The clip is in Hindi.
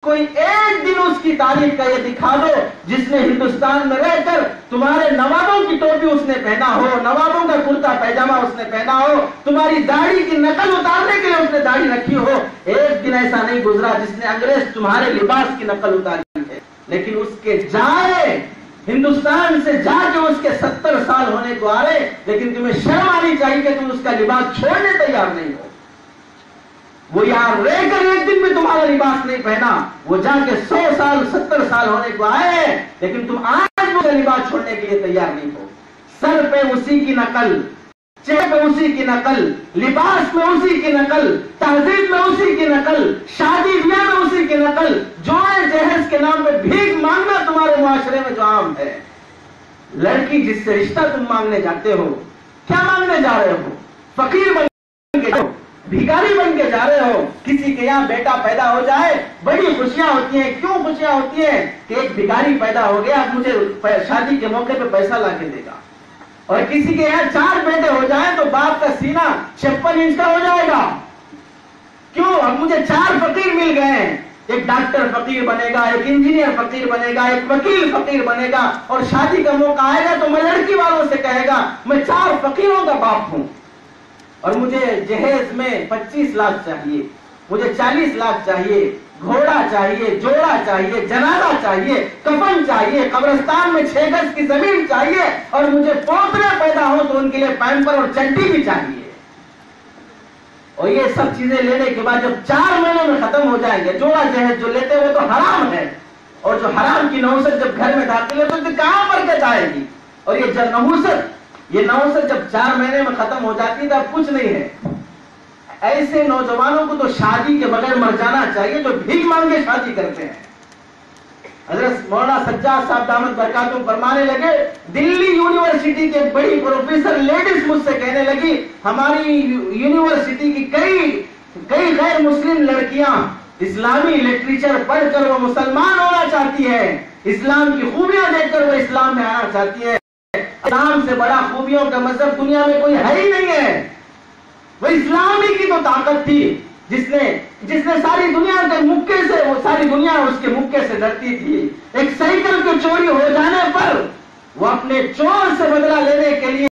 कोई एक दिन उसकी तारीफ का ये दिखा दो जिसने हिंदुस्तान में रहकर तुम्हारे नवाबों की टोपी उसने पहना हो, नवाबों का कुर्ता पैजामा उसने पहना हो, तुम्हारी दाढ़ी की नकल उतारने के लिए उसने दाढ़ी रखी हो। एक दिन ऐसा नहीं गुजरा जिसने अंग्रेज तुम्हारे लिबास की नकल उतारी है। लेकिन उसके जाए हिंदुस्तान से जाके उसके 70 साल होने को आ रहे, लेकिन तुम्हें शर्म आनी चाहिए कि तुम उसका लिबास छोड़ने तैयार नहीं हो। वो यार रहकर एक दिन में तुम्हारा लिबास नहीं पहना, वो जाके 100 साल 70 साल होने को आए, लेकिन तुम आज वो लिबास छोड़ने के लिए तैयार नहीं हो। सर पे उसी की नकल, चेहरे पे उसी की नकल, लिबास में उसी की नकल, तहजीब में उसी की नकल, शादी ब्याह में उसी की नकल, जोए जहेज के नाम पे भीख मांगना तुम्हारे मुआशरे में जो आम है। लड़की जिससे रिश्ता तुम मांगने जाते हो, क्या मांगने जा रहे हो? फकीर बन के, भिखारी बन के जा रहे हो। किसी के यहाँ बेटा पैदा हो जाए बड़ी खुशियां होती हैं। क्यों खुशियां होती हैं? कि एक भिखारी पैदा हो गया, मुझे शादी के मौके पे पैसा ला के देगा। और किसी के यहाँ 4 बेटे हो जाए तो बाप का सीना 56 इंच का हो जाएगा। क्यों? अब मुझे 4 फकीर मिल गए हैं। एक डॉक्टर फकीर बनेगा, एक इंजीनियर फकीर बनेगा, एक वकील फकीर बनेगा, और शादी का मौका आएगा तो मैं लड़की वालों से कहेगा मैं 4 फकीरों का बाप हूं और मुझे जहेज में 25 लाख चाहिए, मुझे 40 लाख चाहिए, घोड़ा चाहिए, जोड़ा चाहिए, जनाजा चाहिए, कफन चाहिए, कब्रिस्तान में 6 गज की जमीन चाहिए, और मुझे पोतरे पैदा हो तो उनके लिए पैंपर और चड्डी भी चाहिए। और ये सब चीजें लेने के बाद जब 4 महीने में खत्म हो जाएंगे, जोड़ा जहेज जो लेते हुए तो हराम है, और जो हराम की नहुसत जब घर में दाखिल है तो कहां बरकत आएगी? और ये नहुसत जब 4 महीने में खत्म हो जाती है तो अब कुछ नहीं है। ऐसे नौजवानों को तो शादी के बगैर मर जाना चाहिए जो भीख मांग के शादी करते हैं। हजरत मौलाना सज्जाद साहब दामद बरकातुहू फरमाने लगे, दिल्ली यूनिवर्सिटी के बड़ी प्रोफेसर लेडीज मुझसे कहने लगी, हमारी यूनिवर्सिटी की कई गैर मुस्लिम लड़कियां इस्लामी लिटरेचर पढ़कर वो मुसलमान होना चाहती है, इस्लाम की खूबियां देखकर वो इस्लाम में आना चाहती है। इस्लाम से बड़ा खूबियों का मजहब दुनिया में कोई है ही नहीं है। वो इस्लाम ही की तो ताकत थी जिसने सारी दुनिया के मुक्के से, वो सारी दुनिया उसके मुक्के से डरती थी। एक साइकिल की चोरी हो जाने पर वो अपने चोर से बदला लेने के लिए